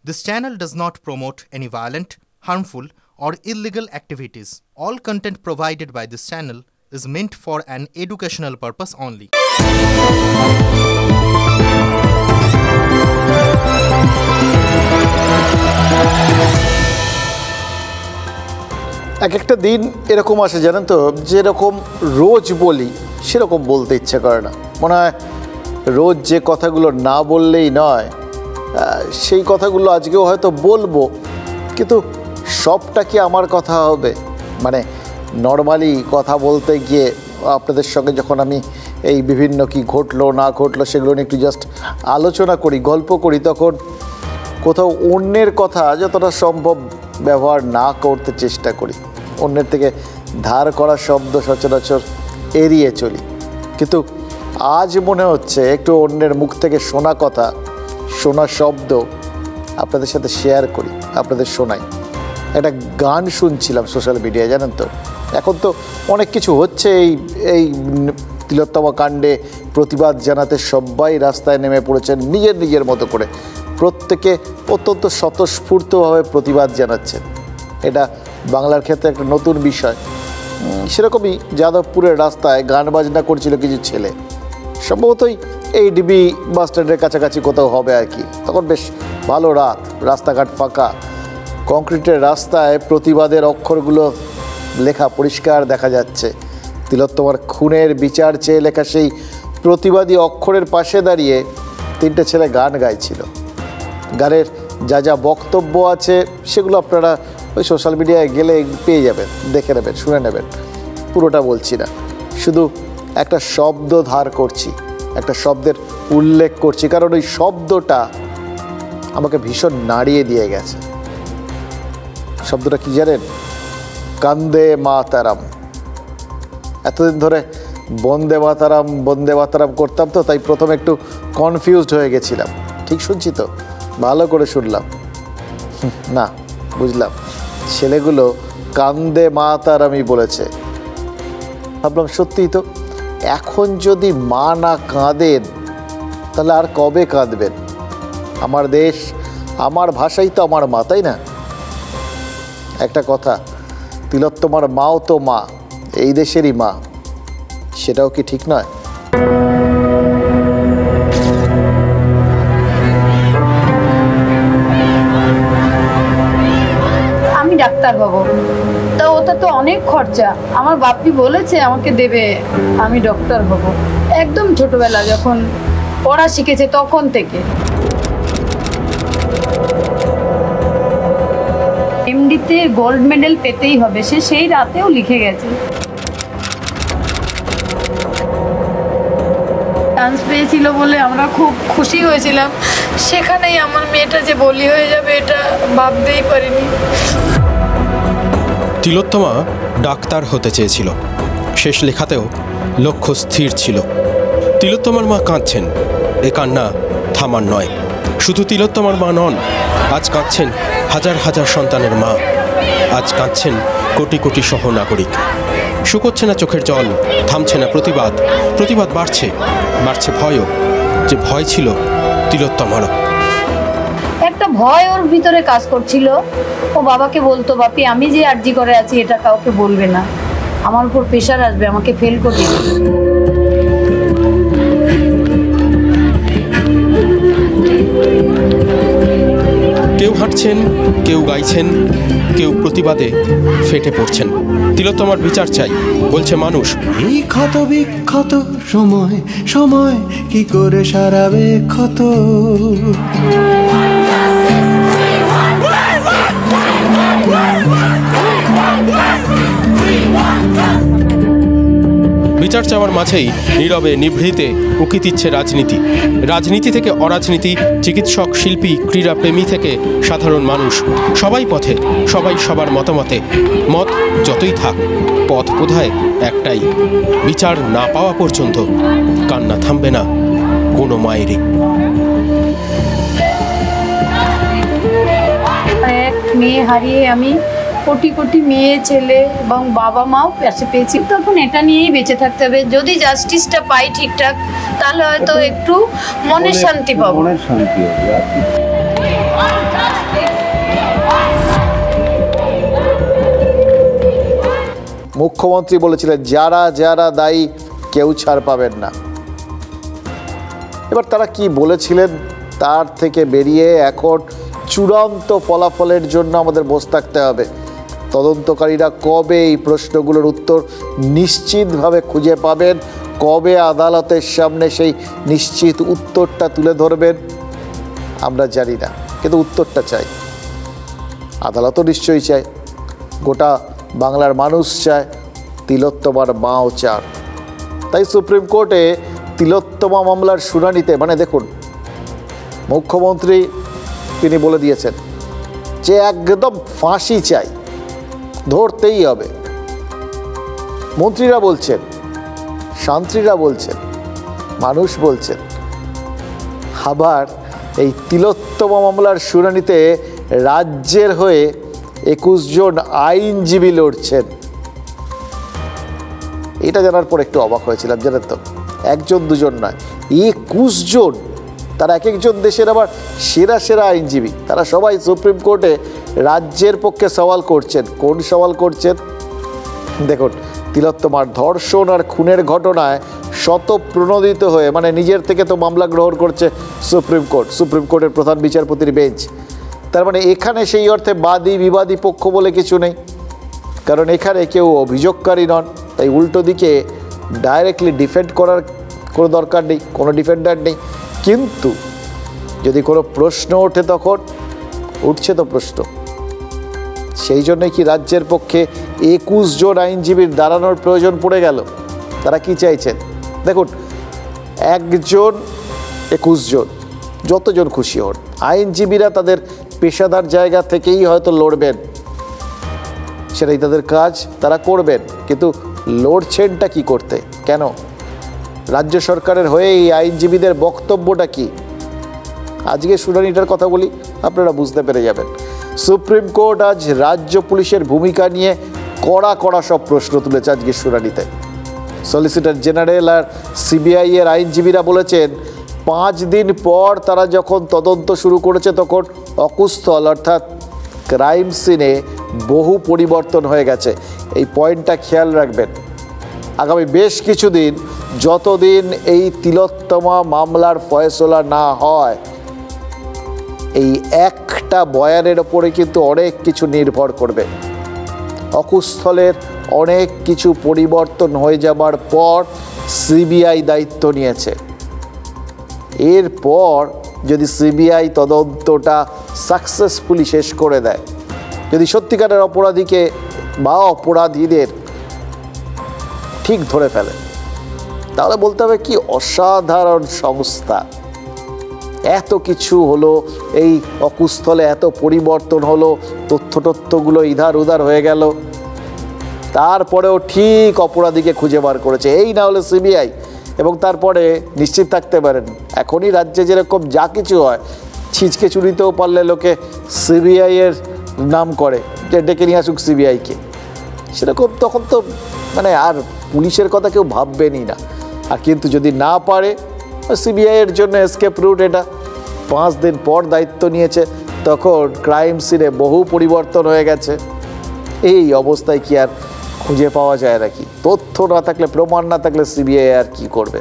This channel does not promote any violent, harmful, or illegal activities. All content provided by this channel is meant for an educational purpose only. এক একটা দিন এরকম আসে জানেন তো, যেরকম রোজ বলি সেরকম বলতে ইচ্ছে করে না। মনে হয় রোজ যে কথাগুলো না বললেই নয়, সেই কথাগুলো আজকেও হয়তো বলবো, কিন্তু সবটা কি আমার কথা হবে? মানে নর্মালি কথা বলতে গিয়ে আপনাদের সঙ্গে যখন আমি এই বিভিন্ন কি ঘটলো না ঘটলো সেগুলো নিয়ে একটু জাস্ট আলোচনা করি, গল্প করি, তখন কোথাও অন্যের কথা যতটা সম্ভব ব্যবহার না করতে চেষ্টা করি। অন্যের থেকে ধার করা শব্দ সচরাচর এড়িয়ে চলি। কিন্তু আজ মনে হচ্ছে একটু অন্যের মুখ থেকে শোনা কথা, শোনা শব্দ আপনাদের সাথে শেয়ার করি, আপনাদের শোনাই। একটা গান শুনছিলাম সোশ্যাল মিডিয়ায়, জানেন তো এখন তো অনেক কিছু হচ্ছে। এই তিলোত্তমা কাণ্ডে প্রতিবাদ জানাতে সবাই রাস্তায় নেমে পড়েছেন নিজের মতো করে। প্রত্যেকে অত্যন্ত স্বতঃস্ফূর্তভাবে প্রতিবাদ জানাচ্ছেন। এটা বাংলার ক্ষেত্রে একটা নতুন বিষয়। সেরকমই যাদবপুরের রাস্তায় গান বাজনা করছিল কিছু ছেলে, সম্ভবতই এই ডিবি বাস স্ট্যান্ডের কাছাকাছি কোথাও হবে আর কি। তখন বেশ ভালো রাত, রাস্তাঘাট ফাঁকা, কংক্রিটের রাস্তায় প্রতিবাদের অক্ষরগুলো লেখা পরিষ্কার দেখা যাচ্ছে। তিলোত্তমার খুনের বিচার চেয়ে লেখা সেই প্রতিবাদী অক্ষরের পাশে দাঁড়িয়ে তিনটে ছেলে গান গাইছিল। গানের যা বক্তব্য আছে সেগুলো আপনারা ওই সোশ্যাল মিডিয়ায় গেলে পেয়ে যাবেন, দেখে নেবেন, শুনে নেবেন। পুরোটা বলছি না, শুধু একটা শব্দ ধার করছি, একটা শব্দের উল্লেখ করছি, কারণ ওই শব্দটা আমাকে ভীষণ নাড়িয়ে দিয়ে গেছে। শব্দটা কি জানেন? কান্দে মাতারাম। এতদিন ধরে বন্দে মাতারাম করতাম, তো তাই প্রথমে একটু কনফিউজড হয়ে গেছিলাম। ঠিক শুনছি তো? ভালো করে শুনলাম না, বুঝলাম ছেলেগুলো কান্দে মাতারামই বলেছে। ভাবলাম সত্যিই তো, এখন যদি মা না কাঁদেন তাহলে আর কবে কাঁদবেন? আমার দেশ, আমার ভাষাই তো আমার মা, তাই না? একটা কথা, তিলোত্তমার মাও তো মা, এই দেশেরই মা, সেটাও কি ঠিক নয়? আমি ডাক্তার হব, তা ওটা তো অনেক খরচা। আমার বাপি বলেছে আমাকে দেবে, আমি ডক্টর হব। একদম ছোটবেলা যখন পড়া শিখেছে তখন থেকে। এমডিতে গোল্ড মেডেল পেতেই হবে, সে সেই রাতেও লিখে গেছে। চান্স পেয়েছিল বলে আমরা খুব খুশি হয়েছিলাম। সেখানেই আমার মেয়েটা যে বলি হয়ে যাবে এটা ভাবতেই পারিনি। তিলোত্তমা ডাক্তার হতে চেয়েছিল, শেষ লেখাতেও লক্ষ্য স্থির ছিল। তিলোত্তমার মা কাঁদছেন, এ কান্না থামার নয়। শুধু তিলোত্তমার মা নন, আজ কাঁদছেন হাজার হাজার সন্তানের মা, আজ কাঁদছেন কোটি কোটি সহনাগরিক। শুকোচ্ছে না চোখের জল, থামছে না প্রতিবাদ, প্রতিবাদ বাড়ছে, বাড়ছে ভয়ও, যে ভয় ছিল তিলোত্তমারও। একটা ভয় ওর ভিতরে কাজ করছিল। ও বাবাকে বলতো, বাপি আমি যে আরজি করে আছি এটা কাউকে বলবে না, আমার উপর প্রেশার আসবে, আমাকে ফেল করবে। কেউ হাঁটছেন, কেউ গাইছেন, কেউ প্রতিবাদে ফেটে পড়ছেন। তিলোত্তমার বিচার চাই বলছে মানুষ। এই ক্ষত বিক্ষত সময় সময় কি করে সারাবে ক্ষত? বিচার চাওয়ার মাঝেই নীরবে নিভৃতে উঁকি দিচ্ছে রাজনীতি। রাজনীতি থেকে অরাজনীতি, চিকিৎসক, শিল্পী, ক্রীড়াপ্রেমী থেকে সাধারণ মানুষ, সবাই পথে, সবাই সবার মতামতে। মত যতই থাক, পথ বোধহয় একটাই, বিচার না পাওয়া পর্যন্ত কান্না থামবে না কোনো মায়েরই। এক মেয়ে হারিয়ে আমি কোটি কোটি মেয়ে ছেলে এবং বাবা মাও পাশে পেয়েছি। তখন এটা নিয়েই বেঁচে থাকতে হবে। যদি জাস্টিসটা পাই ঠিকঠাক, তাহলে হয়তো একটু মনের শান্তি পাবো। মুখ্যমন্ত্রী বলেছিলেন যারা যারা দায়ী কেউ ছাড় পাবেন না। এবার তারা কি বলেছিলেন তার থেকে বেরিয়ে এখন চূড়ান্ত ফলাফলের জন্য আমাদের বসে থাকতে হবে। তদন্তকারীরা কবে এই প্রশ্নগুলোর উত্তর নিশ্চিতভাবে খুঁজে পাবেন, কবে আদালতের সামনে সেই নিশ্চিত উত্তরটা তুলে ধরবেন আমরা জানি না, কিন্তু উত্তরটা চাই। আদালতও নিশ্চয়ই চায়, গোটা বাংলার মানুষ চায়, তিলোত্তমার মাও চান। তাই সুপ্রিম কোর্টে তিলোত্তমা মামলার শুনানিতে দেখুন, মুখ্যমন্ত্রী তিনি বলে দিয়েছেন যে একদম ফাঁসি চাই, ধরতেই হবে। মন্ত্রীরা বলছেন, শান্ত্রীরা বলছেন, মানুষ বলছেন। আবার এই তিলোত্তমা মামলার শুনানিতে রাজ্যের হয়ে 21 জন আইনজীবী লড়ছেন। এটা জানার পর একটু অবাক হয়েছিলাম, জানেন তো, একজন দুজন নয়, 21 জন। তারা এক একজন দেশের আবার সেরা সেরা আইনজীবী। তারা সবাই সুপ্রিম কোর্টে রাজ্যের পক্ষে সওয়াল করছেন। কোন সওয়াল করছেন দেখুন, তিলোত্তমার ধর্ষণ আর খুনের ঘটনায় শতপ্রণোদিত হয়ে নিজের থেকে তো মামলা গ্রহণ করছে সুপ্রিম কোর্ট, সুপ্রিম কোর্টের প্রধান বিচারপতির বেঞ্চ। তার এখানে সেই অর্থে বাদী বিবাদী পক্ষ বলে কিছু নেই, কারণ এখানে কেউ অভিযোগকারী নন। তাই উল্টো দিকে ডাইরেক্টলি ডিফেন্ড করার কোনো দরকার নেই, কোনো ডিফেন্ডার নেই। কিন্তু যদি কোনো প্রশ্ন ওঠে, তখন উঠছে তো প্রশ্ন, সেই জন্যই কি রাজ্যের পক্ষে 21 জন আইনজীবীর দাঁড়ানোর প্রয়োজন পড়ে গেল? তারা কি চাইছেন দেখুন, একজন 21 জন, যতজন খুশি হন, আইনজীবীরা তাদের পেশাদার জায়গা থেকেই হয়তো লড়বেন, সেটাই তাদের কাজ, তারা করবেন। কিন্তু লড়ছেনটা কি করতে, কেন? রাজ্য সরকারের হয়ে এই আইনজীবীদের বক্তব্যটা কি? আজকে শুনানিটার কথা বলি, আপনারা বুঝতে পেরে যাবেন। সুপ্রিম কোর্ট আজ রাজ্য পুলিশের ভূমিকা নিয়ে কড়া কড়া সব প্রশ্ন তুলেছে আজকে শুনানিতে। সলিসিটর জেনারেল আর সিবিআই এর আইনজীবীরা বলেছেন 5 দিন পর তারা যখন তদন্ত শুরু করেছে, তখন অকুস্থল অর্থাৎ ক্রাইম সিনে বহু পরিবর্তন হয়ে গেছে। এই পয়েন্টটা খেয়াল রাখবেন। আগামী বেশ কিছুদিন, যতদিন এই তিলোত্তমা মামলার ফয়সলা না হয়, এই একটা বয়ানের ওপরে কিন্তু অনেক কিছু নির্ভর করবে। অকুস্থলের অনেক কিছু পরিবর্তন হয়ে যাবার পর সিবিআই দায়িত্ব নিয়েছে। এরপর যদি সিবিআই তদন্তটা সাকসেসফুলি শেষ করে দেয়, যদি সত্যিকারের অপরাধীকে বা অপরাধীদের ঠিক ধরে ফেলে, তাহলে বলতে হবে কি অসাধারণ সংস্থা। এত কিছু হলো, এই অকুস্থলে এত পরিবর্তন হলো, তথ্যগুলো ইধার উধার হয়ে গেল, তারপরেও ঠিক অপরাধীকে খুঁজে বার করেছে, এই না হলে সিবিআই। এবং তারপরে নিশ্চিত থাকতে পারেন, এখনই রাজ্যে যেরকম যা কিছু হয়, ছিচকে চুরিতেও পারলে লোকে সিবিআই এর নাম করে, যে ডেকে নিয়ে আসুক সিবিআইকে, সেরকম তখন তো আর পুলিশের কথা কেউ ভাববেনই না। আর কিন্তু যদি না পারে, সিবিআই এর জন্য এসকেপ রুট এটা। 5 দিন পর দায়িত্ব নিয়েছে, তখন ক্রাইম সিনে বহু পরিবর্তন হয়ে গেছে। এই অবস্থায় কি আর খুঁজে পাওয়া যায় নাকি? তথ্য না থাকলে, প্রমাণ না থাকলে সিবিআই আর কি করবে?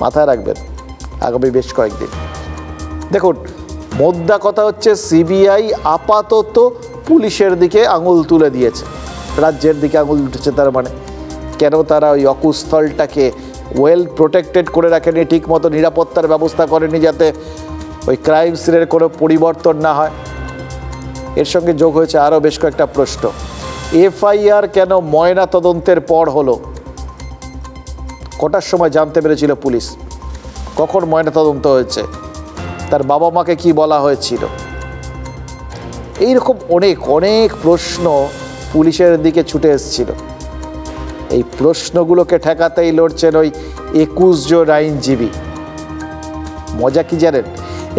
মাথায় রাখবেন আগামী বেশ কয়েকদিন। দেখুন, মোদ্দা কথা হচ্ছে সিবিআই আপাতত পুলিশের দিকে আঙুল তুলে দিয়েছে, রাজ্যের দিকে আঙুল উঠেছে। তার কেন তারা ওই অকুস্থলটাকে ওয়েল প্রোটেক্টেড করে রাখেনি, ঠিক মতো নিরাপত্তার ব্যবস্থা করেনি, যাতে ওই ক্রাইম সিনের কোনো পরিবর্তন না হয়। এর সঙ্গে যোগ হয়েছে আরও বেশ কয়েকটা প্রশ্ন। এফআইআর কেন ময়না তদন্তের পর হলো? কটার সময় জানতে পেরেছিল পুলিশ? কখন ময়না তদন্ত হয়েছে? তার বাবা মাকে কি বলা হয়েছিল? এইরকম অনেক অনেক প্রশ্ন পুলিশের দিকে ছুটে এসেছিল। এই প্রশ্নগুলোকে ঠেকাতেই লড়ছেন ওই 21 জন আইনজীবী। মজা কি জানেন?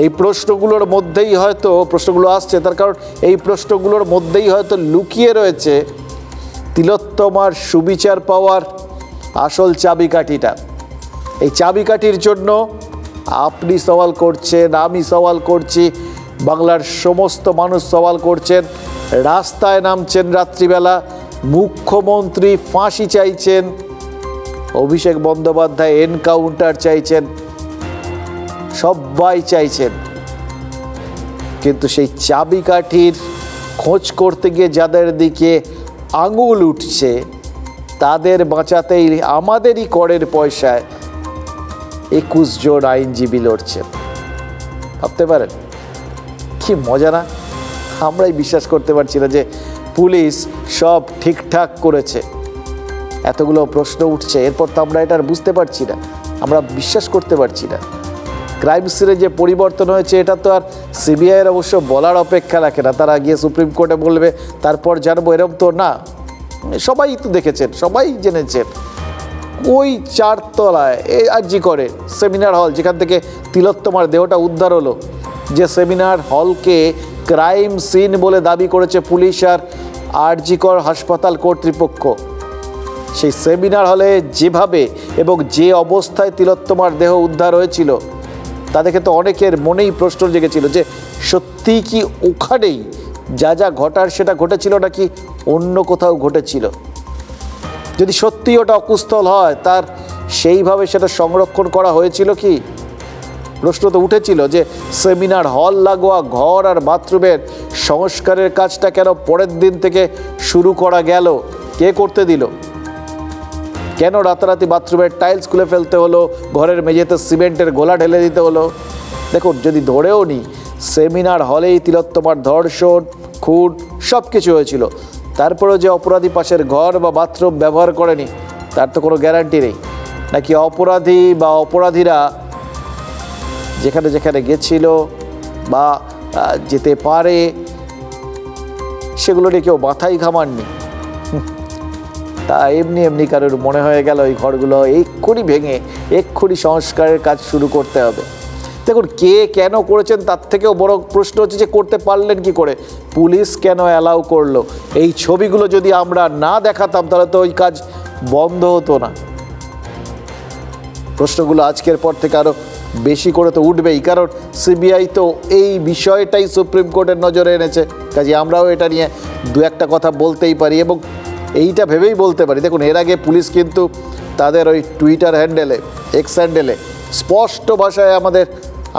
এই প্রশ্নগুলোর মধ্যেই হয়তো, প্রশ্নগুলো আসছে তার কারণ এই প্রশ্নগুলোর মধ্যেই হয়তো লুকিয়ে রয়েছে তিলোত্তমার সুবিচার পাওয়ার আসল চাবিকাঠিটা। এই চাবিকাঠির জন্য আপনি সওয়াল করছেন, আমি সওয়াল করছি, বাংলার সমস্ত মানুষ সওয়াল করছেন, রাস্তায় নামছেন রাত্রিবেলা, মুখ্যমন্ত্রী ফাঁসি চাইছেন, অভিষেক বন্দ্যোপাধ্যায় এনকাউন্টার চাইছেন, সবাই চাইছেন, কিন্তু সেই চাবিকাঠির খোঁজ করতে গিয়ে যাদের দিকে আঙুল উঠছে তাদের বাঁচাতেই আমাদেরই করের পয়সায় 21 জন আইনজীবী লড়ছেন। ভাবতে পারেন কি মজা না? আমরাই বিশ্বাস করতে পারছি না যে পুলিশ সব ঠিকঠাক করেছে। এতগুলো প্রশ্ন উঠছে, এরপর তো আমরা এটা আর বুঝতে পারছি না, আমরা বিশ্বাস করতে পারছি না। ক্রাইম সিনে যে পরিবর্তন হয়েছে এটা তো আর সিবিআইয়ের অবশ্য বলার অপেক্ষা রাখে না, তারা গিয়ে সুপ্রিম কোর্টে বলবে তারপর জানবো, এরকম তো না। সবাই তো দেখেছেন, সবাই জেনেছেন ওই 4 তলায় আরজি করে সেমিনার হল, যেখান থেকে তিলোত্তমার দেহটা উদ্ধার হলো, যে সেমিনার হলকে ক্রাইম সিন বলে দাবি করেছে পুলিশ আর আরজি কর হাসপাতাল কর্তৃপক্ষ, সেই সেমিনার হলে যেভাবে এবং যে অবস্থায় তিলোত্তমার দেহ উদ্ধার হয়েছিল তা দেখে তো অনেকের মনেই প্রশ্ন জেগেছিল যে সত্যি কি ওখানেই যা যা ঘটার সেটা ঘটেছিল নাকি অন্য কোথাও ঘটেছিল। যদি সত্যি ওটা অকুস্থল হয় তার সেইভাবে সেটা সংরক্ষণ করা হয়েছিল কি? প্রশ্ন তো উঠেছিল যে সেমিনার হল লাগোয়া ঘর আর বাথরুমের সংস্কারের কাজটা কেন পরের দিন থেকে শুরু করা গেল, কে করতে দিল? কেন রাতারাতি বাথরুমের টাইলস খুলে ফেলতে হলো, ঘরের মেঝেতে সিমেন্টের গোলা ঢেলে দিতে হলো? দেখুন, যদি ধরেও নি সেমিনার হলেই তিলোত্তমার ধর্ষণ, খুন সব কিছু হয়েছিল, তারপরেও যে অপরাধী পাশের ঘর বা বাথরুম ব্যবহার করেনি তার তো কোনো গ্যারান্টি নেই। নাকি অপরাধী বা অপরাধীরা যেখানে যেখানে গেছিল বা যেতে পারে সেগুলো নিয়ে কেউ মাথায় ঘামাননি? তা এমনি এমনি কারোর মনে হয়ে গেল এই ঘরগুলো এক্ষুনি ভেঙে এক্ষুনি সংস্কারের কাজ শুরু করতে হবে। দেখুন, কে কেন করেছেন তার থেকেও বড় প্রশ্ন হচ্ছে যে করতে পারলেন কি করে, পুলিশ কেন অ্যালাউ করলো? এই ছবিগুলো যদি আমরা না দেখাতাম তাহলে তো ওই কাজ বন্ধ হতো না। প্রশ্নগুলো আজকের পর থেকে আরও বেশি করে তো উঠবেই, কারণ সিবিআই তো এই বিষয়টাই সুপ্রিম কোর্টের নজরে এনেছে, কাজে আমরাও এটা নিয়ে দু একটা কথা বলতেই পারি এবং এইটা ভেবেই বলতে পারি। দেখুন, এর আগে পুলিশ কিন্তু তাদের ওই টুইটার হ্যান্ডেলে, এক্স হ্যান্ডেলে স্পষ্ট ভাষায়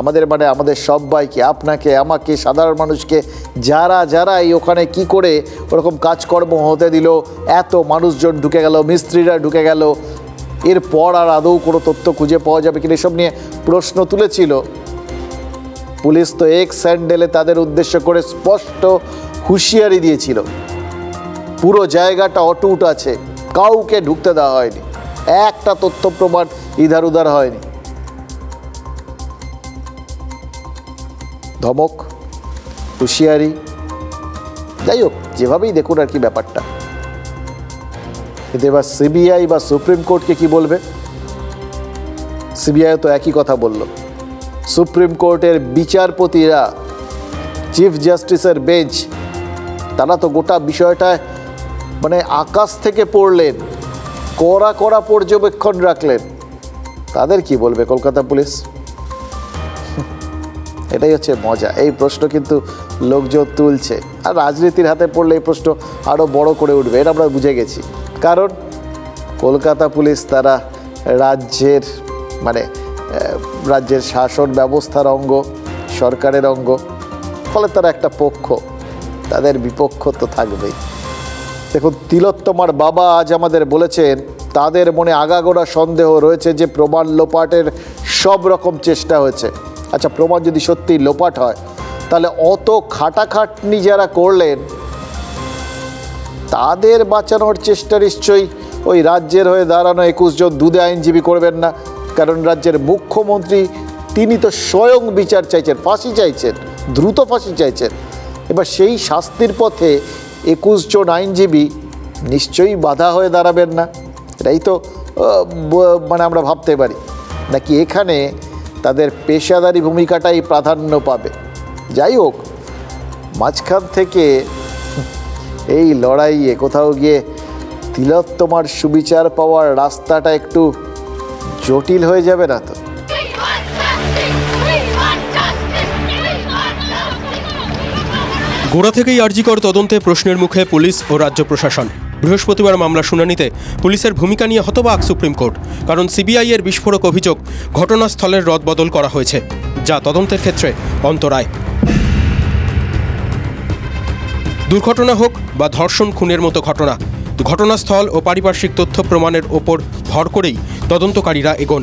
আমাদের সবাইকে, আপনাকে, আমাকে, সাধারণ মানুষকে, যারা এই ওখানে কি করে ওরকম কাজকর্ম হতে দিল, এত মানুষজন ঢুকে গেল, মিস্ত্রিরা ঢুকে গেল, এরপর আর আদৌ কোনো তথ্য খুঁজে পাওয়া যাবে কিনা এসব নিয়ে প্রশ্ন তুলেছিল। পুলিশ তো এক্স হ্যান্ডেলে তাদের উদ্দেশ্য করে স্পষ্ট হুঁশিয়ারি দিয়েছিল, পুরো জায়গাটা অটুট আছে, কাউকে ঢুকতে দেওয়া হয়নি, একটা তথ্য প্রমাণ ইধার উধার হয়নি। ধমক, হুঁশিয়ারি, যাই হোক যেভাবেই দেখুন আর কি ব্যাপারটা। কিন্তু এবার সিবিআই বা সুপ্রিম কোর্টকে কি বলবে? সিবিআই তো একই কথা বলল। সুপ্রিম কোর্টের বিচারপতিরা, চিফ জাস্টিসের বেঞ্চ, তারা তো গোটা বিষয়টায় মানে আকাশ থেকে পড়লেন, কড়া পর্যবেক্ষণ রাখলেন। তাদের কি বলবে কলকাতা পুলিশ? এটাই হচ্ছে মজা। এই প্রশ্ন কিন্তু লোকজন তুলছে, আর রাজনীতির হাতে পড়লে এই প্রশ্ন আরও বড় করে উঠবে, এটা আমরা বুঝে গেছি। কারণ কলকাতা পুলিশ তারা রাজ্যের শাসন ব্যবস্থার অঙ্গ, সরকারের অঙ্গ, ফলে তারা একটা পক্ষ, তাদের বিপক্ষ তো থাকবেই। দেখুন, তিলোত্তমার বাবা আজ আমাদের বলেছেন তাদের মনে আগাগোড়া সন্দেহ রয়েছে যে প্রমাণ লোপাটের সব রকম চেষ্টা হয়েছে। আচ্ছা, প্রমাণ যদি সত্যি লোপাট হয় তাহলে অত খাটাখাটনি যারা করলেন তাদের বাঁচানোর চেষ্টা নিশ্চয়ই ওই রাজ্যের হয়ে দাঁড়ানো 21 জন দুধে আইনজীবী করবেন না। কারণ রাজ্যের মুখ্যমন্ত্রী তিনি তো স্বয়ং বিচার চাইছেন, ফাঁসি চাইছেন, দ্রুত ফাঁসি চাইছেন। এবার সেই শাস্তির পথে 21 জন আইনজীবী নিশ্চয়ই বাধা হয়ে দাঁড়াবেন না। এটাই তো আমরা ভাবতে পারি। নাকি এখানে তাদের পেশাদারি ভূমিকাটাই প্রাধান্য পাবে? যাই হোক, মাঝখান থেকে এই লড়াইয়ে কোথাও গিয়ে তিলোত্তমার সুবিচার পাওয়ার রাস্তাটা একটু জটিল হয়ে যাবে না তো? গোড়া থেকেই আরজি কর তদন্তে প্রশ্নের মুখে পুলিশ ও রাজ্য প্রশাসন। বৃহস্পতিবার মামলা শুনানিতে পুলিশের ভূমিকা নিয়ে হতবাক সুপ্রিম কোর্ট, কারণ সিবিআই এর বিস্ফোরক অভিযোগ ঘটনাস্থলের রদবদল করা হয়েছে, যা তদন্তের ক্ষেত্রে অন্তরায়। দুর্ঘটনা হোক বা ধর্ষণ খুনের মতো ঘটনা, ঘটনাস্থল ও পারিপার্শ্বিক তথ্য প্রমাণের ওপর ভর করেই তদন্তকারীরা এগোন।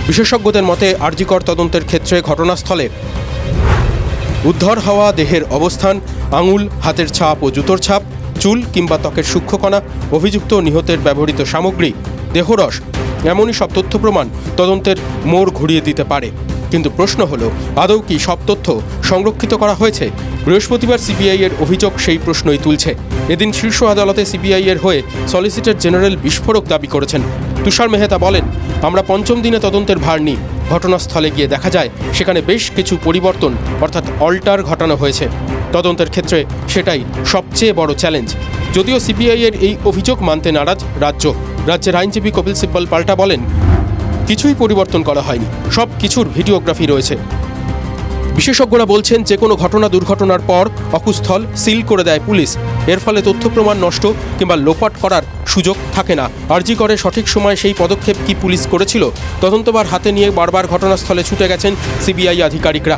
বিশেষজ্ঞদের মতে আরজিকর তদন্তের ক্ষেত্রে ঘটনাস্থলে উদ্ধার হওয়া দেহের অবস্থান, আঙুল, হাতের ছাপ ও জুতোর ছাপ, চুল কিংবা ত্বকের সূক্ষ্মকণা, অভিযুক্ত নিহতের ব্যবহৃত সামগ্রী, দেহরস, এমনই সব তথ্য প্রমাণ তদন্তের মোড় ঘুরিয়ে দিতে পারে। কিন্তু প্রশ্ন হলো, আদৌ কি সব তথ্য সংরক্ষিত করা হয়েছে? বৃহস্পতিবার সিবিআই এর অভিযোগ সেই প্রশ্নই তুলছে। এদিন শীর্ষ আদালতে সিবিআই এর হয়ে সলিসিটর জেনারেল বিস্ফোরক দাবি করেছেন। তুষার মেহতা বলেন, আমরা পঞ্চম দিনে তদন্তের ভার নিই। ঘটনাস্থলে গিয়ে দেখা যায় সেখানে বেশ কিছু পরিবর্তন অর্থাৎ অল্টার ঘটানো হয়েছে। তদন্তের ক্ষেত্রে সেটাই সবচেয়ে বড় চ্যালেঞ্জ। যদিও সিবিআই এর এই অভিযোগ মানতে নারাজ রাজ্যের আইনজীবী কপিল সিব্বল পাল্টা বলেন, কিছুই পরিবর্তন করা হয়নি, সব কিছুর ভিডিওগ্রাফি রয়েছে। বিশেষজ্ঞরা বলছেন, যে কোনো দুর্ঘটনার পর অকুস্থল সিল করে দেয় পুলিশ। এর ফলে তথ্য প্রমাণ নষ্ট কিংবা লোপাট করার সুযোগ থাকে না। আরজি করে সঠিক সময়ে সেই পদক্ষেপ কি পুলিশ করেছিল? তদন্তভার হাতে নিয়ে বারবার ঘটনাস্থলে ছুটে গেছেন সিবিআই আধিকারিকরা।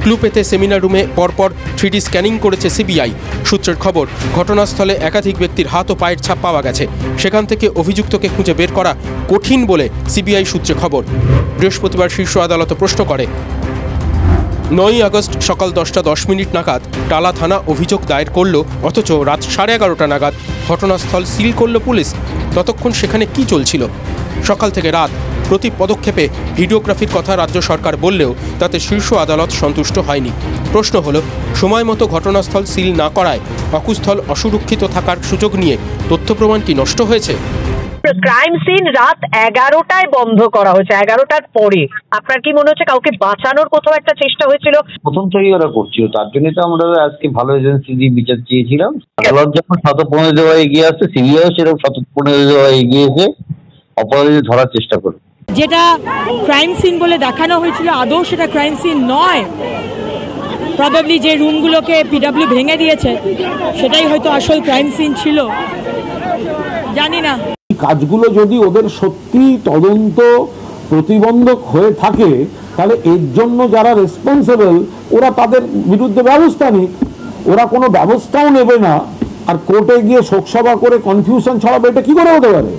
ক্লু পেতে সেমিনার রুমে পরপর 3D স্ক্যানিং করেছে সিবিআই। সূত্রের খবর, ঘটনাস্থলে একাধিক ব্যক্তির হাত ও পায়ের ছাপ পাওয়া গেছে। সেখান থেকে অভিযুক্তকে খুঁজে বের করা কঠিন বলে সিবিআই সূত্রে খবর। বৃহস্পতিবার শীর্ষ আদালত প্রশ্ন করে, 9 আগস্ট সকাল 10:10 নাগাদ টালা থানা অভিযোগ দায়ের করল, অথচ রাত 11:30 নাগাদ ঘটনাস্থল সিল করল পুলিশ। ততক্ষণ সেখানে কি চলছিল? সকাল থেকে রাত প্রতি পদক্ষেপে ভিডিওগ্রাফির কথা রাজ্য সরকার বললেও তাতে শীর্ষ আদালত সন্তুষ্ট হয়নি। প্রশ্ন হলো, সময় মতো ঘটনাস্থল সিল না করায় অকুস্থল অসুরক্ষিত থাকার সুযোগ নিয়ে তথ্য প্রমাণ কি নষ্ট হয়েছে? ক্রাইম সিন রাত 11টায় বন্ধ করা হয়েছে, 11টার পরে। আপনার কি মনে হচ্ছে কাউকে বাঁচানোর কোথাও একটা চেষ্টা হয়েছিল? প্রথম থেকেই ওরা করছিল, তার জন্য তো আমরা আজকে ভালো এজেন্সি দিয়ে বিচার চেয়েছিলাম। আদালত যখন 7-15 দেওয়া এগিয়ে আসছে, সিবিআইও সেরকম 7-15 দেওয়া এগিয়ে এসে অপরাধীদের ধরার চেষ্টা করে। যেটা ক্রাইম সিন বলে দেখানো হয়েছিল আদৌ সেটা ক্রাইম সিন নয়। প্রবাবলি যে রুমগুলোকে পিডব্লিউ ভেঙে দিয়েছে সেটাই হয়তো আসল ক্রাইম সিন ছিল, জানি না। কাজগুলো যদি ওদের সত্যি তদন্ত প্রতিবন্ধক হয়ে থাকে, তাহলে এর জন্য যারা রেসপন্সিবল ওরা তাদের বিরুদ্ধে ব্যবস্থা নিক। ওরা কোনো ব্যবস্থাও নেবে না আর কোর্টে গিয়ে শোকসভা করে কনফিউশন ছড়াবে, এটা কি করে হতে পারে?